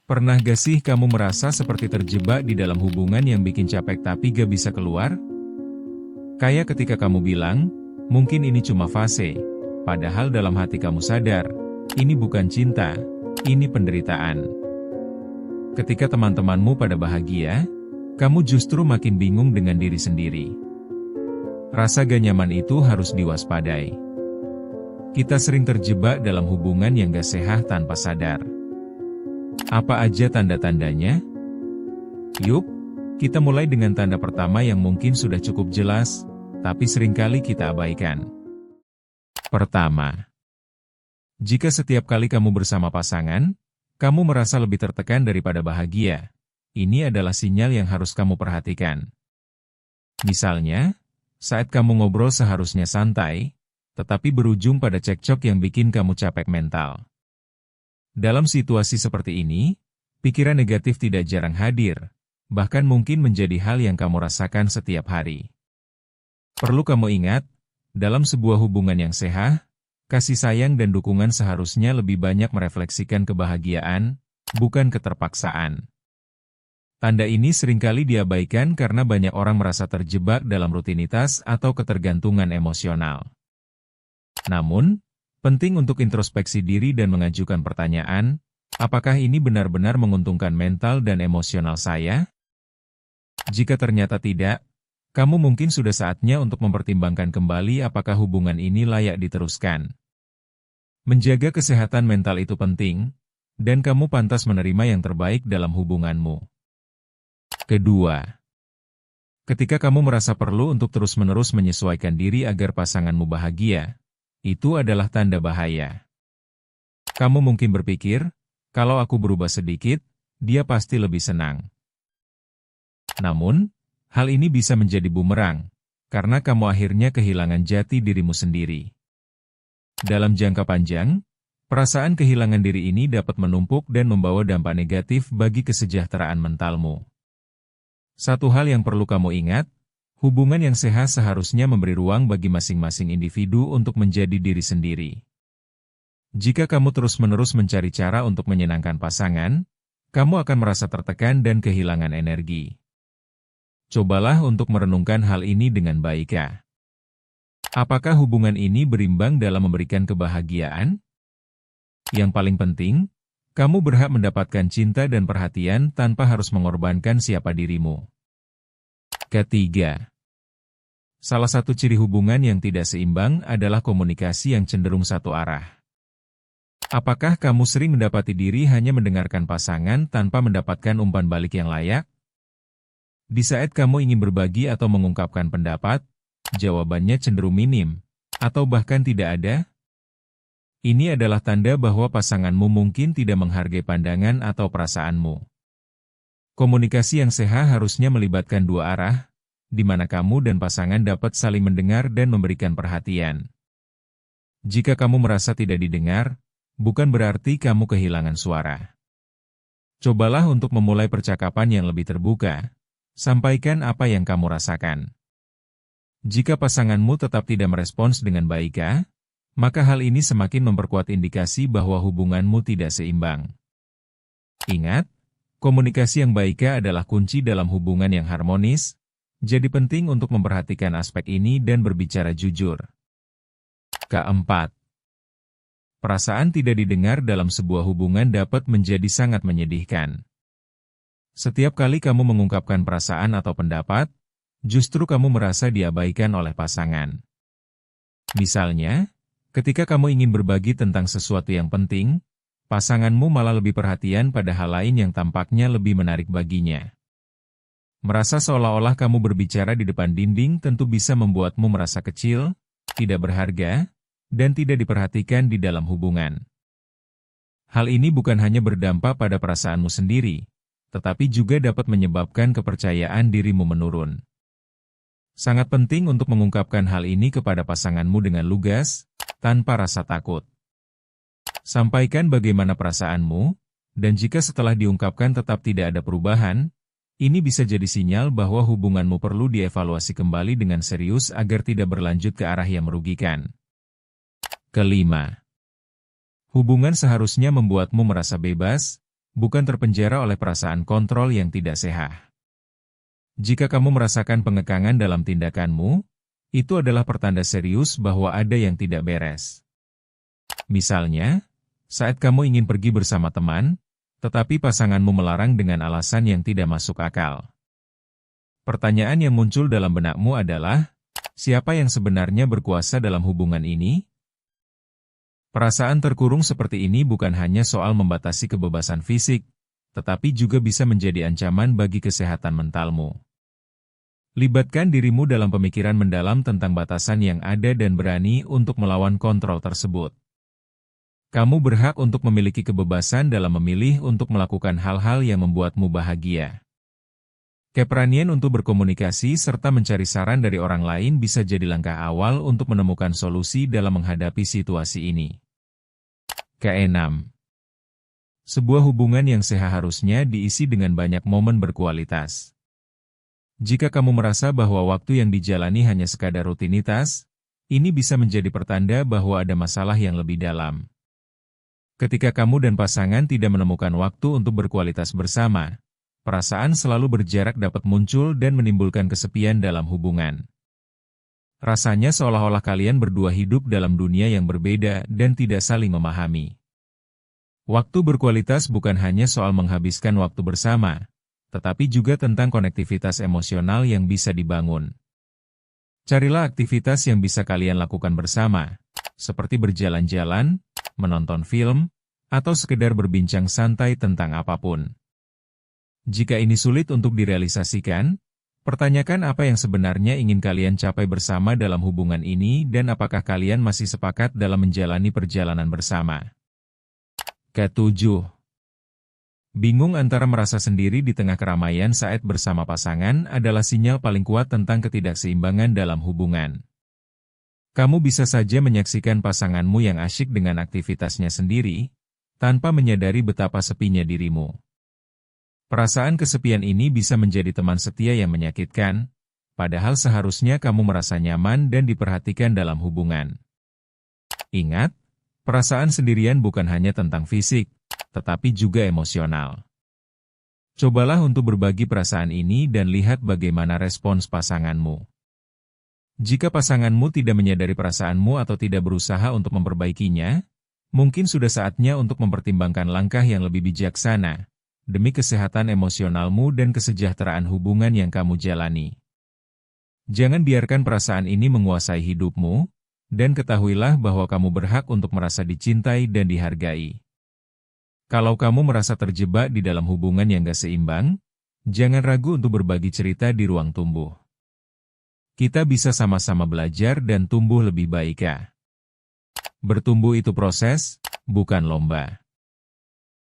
Pernah gak sih kamu merasa seperti terjebak di dalam hubungan yang bikin capek tapi gak bisa keluar? Kayak ketika kamu bilang, mungkin ini cuma fase. Padahal dalam hati kamu sadar, ini bukan cinta, ini penderitaan. Ketika teman-temanmu pada bahagia, kamu justru makin bingung dengan diri sendiri. Rasa gak nyaman itu harus diwaspadai. Kita sering terjebak dalam hubungan yang gak sehat tanpa sadar. Apa aja tanda-tandanya? Yuk, kita mulai dengan tanda pertama yang mungkin sudah cukup jelas, tapi seringkali kita abaikan. Pertama, jika setiap kali kamu bersama pasangan, kamu merasa lebih tertekan daripada bahagia, ini adalah sinyal yang harus kamu perhatikan. Misalnya, saat kamu ngobrol seharusnya santai, tetapi berujung pada cekcok yang bikin kamu capek mental. Dalam situasi seperti ini, pikiran negatif tidak jarang hadir, bahkan mungkin menjadi hal yang kamu rasakan setiap hari. Perlu kamu ingat, dalam sebuah hubungan yang sehat, kasih sayang dan dukungan seharusnya lebih banyak merefleksikan kebahagiaan, bukan keterpaksaan. Tanda ini seringkali diabaikan karena banyak orang merasa terjebak dalam rutinitas atau ketergantungan emosional. Namun, penting untuk introspeksi diri dan mengajukan pertanyaan, apakah ini benar-benar menguntungkan mental dan emosional saya? Jika ternyata tidak, kamu mungkin sudah saatnya untuk mempertimbangkan kembali apakah hubungan ini layak diteruskan. Menjaga kesehatan mental itu penting, dan kamu pantas menerima yang terbaik dalam hubunganmu. Kedua, ketika kamu merasa perlu untuk terus-menerus menyesuaikan diri agar pasanganmu bahagia, itu adalah tanda bahaya. Kamu mungkin berpikir, kalau aku berubah sedikit, dia pasti lebih senang. Namun, hal ini bisa menjadi bumerang, karena kamu akhirnya kehilangan jati dirimu sendiri. Dalam jangka panjang, perasaan kehilangan diri ini dapat menumpuk dan membawa dampak negatif bagi kesejahteraan mentalmu. Satu hal yang perlu kamu ingat, hubungan yang sehat seharusnya memberi ruang bagi masing-masing individu untuk menjadi diri sendiri. Jika kamu terus-menerus mencari cara untuk menyenangkan pasangan, kamu akan merasa tertekan dan kehilangan energi. Cobalah untuk merenungkan hal ini dengan baik. Apakah hubungan ini berimbang dalam memberikan kebahagiaan? Yang paling penting, kamu berhak mendapatkan cinta dan perhatian tanpa harus mengorbankan siapa dirimu. Ketiga, salah satu ciri hubungan yang tidak seimbang adalah komunikasi yang cenderung satu arah. Apakah kamu sering mendapati diri hanya mendengarkan pasangan tanpa mendapatkan umpan balik yang layak? Di saat kamu ingin berbagi atau mengungkapkan pendapat, jawabannya cenderung minim, atau bahkan tidak ada? Ini adalah tanda bahwa pasanganmu mungkin tidak menghargai pandangan atau perasaanmu. Komunikasi yang sehat harusnya melibatkan dua arah, di mana kamu dan pasangan dapat saling mendengar dan memberikan perhatian. Jika kamu merasa tidak didengar, bukan berarti kamu kehilangan suara. Cobalah untuk memulai percakapan yang lebih terbuka. Sampaikan apa yang kamu rasakan. Jika pasanganmu tetap tidak merespons dengan baik, maka hal ini semakin memperkuat indikasi bahwa hubunganmu tidak seimbang. Ingat, komunikasi yang baik adalah kunci dalam hubungan yang harmonis, jadi penting untuk memperhatikan aspek ini dan berbicara jujur. Keempat, perasaan tidak didengar dalam sebuah hubungan dapat menjadi sangat menyedihkan. Setiap kali kamu mengungkapkan perasaan atau pendapat, justru kamu merasa diabaikan oleh pasangan. Misalnya, ketika kamu ingin berbagi tentang sesuatu yang penting, pasanganmu malah lebih perhatian pada hal lain yang tampaknya lebih menarik baginya. Merasa seolah-olah kamu berbicara di depan dinding tentu bisa membuatmu merasa kecil, tidak berharga, dan tidak diperhatikan di dalam hubungan. Hal ini bukan hanya berdampak pada perasaanmu sendiri, tetapi juga dapat menyebabkan kepercayaan dirimu menurun. Sangat penting untuk mengungkapkan hal ini kepada pasanganmu dengan lugas, tanpa rasa takut. Sampaikan bagaimana perasaanmu, dan jika setelah diungkapkan tetap tidak ada perubahan, ini bisa jadi sinyal bahwa hubunganmu perlu dievaluasi kembali dengan serius agar tidak berlanjut ke arah yang merugikan. Kelima, hubungan seharusnya membuatmu merasa bebas, bukan terpenjara oleh perasaan kontrol yang tidak sehat. Jika kamu merasakan pengekangan dalam tindakanmu, itu adalah pertanda serius bahwa ada yang tidak beres. Misalnya, saat kamu ingin pergi bersama teman, tetapi pasanganmu melarang dengan alasan yang tidak masuk akal. Pertanyaan yang muncul dalam benakmu adalah, siapa yang sebenarnya berkuasa dalam hubungan ini? Perasaan terkurung seperti ini bukan hanya soal membatasi kebebasan fisik, tetapi juga bisa menjadi ancaman bagi kesehatan mentalmu. Libatkan dirimu dalam pemikiran mendalam tentang batasan yang ada dan berani untuk melawan kontrol tersebut. Kamu berhak untuk memiliki kebebasan dalam memilih untuk melakukan hal-hal yang membuatmu bahagia. Keberanian untuk berkomunikasi serta mencari saran dari orang lain bisa jadi langkah awal untuk menemukan solusi dalam menghadapi situasi ini. Keenam, sebuah hubungan yang sehat harusnya diisi dengan banyak momen berkualitas. Jika kamu merasa bahwa waktu yang dijalani hanya sekadar rutinitas, ini bisa menjadi pertanda bahwa ada masalah yang lebih dalam. Ketika kamu dan pasangan tidak menemukan waktu untuk berkualitas bersama, perasaan selalu berjarak dapat muncul dan menimbulkan kesepian dalam hubungan. Rasanya seolah-olah kalian berdua hidup dalam dunia yang berbeda dan tidak saling memahami. Waktu berkualitas bukan hanya soal menghabiskan waktu bersama, tetapi juga tentang konektivitas emosional yang bisa dibangun. Carilah aktivitas yang bisa kalian lakukan bersama, seperti berjalan-jalan, menonton film, atau sekedar berbincang santai tentang apapun. Jika ini sulit untuk direalisasikan, pertanyakan apa yang sebenarnya ingin kalian capai bersama dalam hubungan ini dan apakah kalian masih sepakat dalam menjalani perjalanan bersama. Ketujuh, bingung antara merasa sendiri di tengah keramaian saat bersama pasangan adalah sinyal paling kuat tentang ketidakseimbangan dalam hubungan. Kamu bisa saja menyaksikan pasanganmu yang asyik dengan aktivitasnya sendiri, tanpa menyadari betapa sepinya dirimu. Perasaan kesepian ini bisa menjadi teman setia yang menyakitkan, padahal seharusnya kamu merasa nyaman dan diperhatikan dalam hubungan. Ingat, perasaan sendirian bukan hanya tentang fisik, tetapi juga emosional. Cobalah untuk berbagi perasaan ini dan lihat bagaimana respons pasanganmu. Jika pasanganmu tidak menyadari perasaanmu atau tidak berusaha untuk memperbaikinya, mungkin sudah saatnya untuk mempertimbangkan langkah yang lebih bijaksana, demi kesehatan emosionalmu dan kesejahteraan hubungan yang kamu jalani. Jangan biarkan perasaan ini menguasai hidupmu, dan ketahuilah bahwa kamu berhak untuk merasa dicintai dan dihargai. Kalau kamu merasa terjebak di dalam hubungan yang gak seimbang, jangan ragu untuk berbagi cerita di ruang tumbuh. Kita bisa sama-sama belajar dan tumbuh lebih baik. Bertumbuh itu proses, bukan lomba.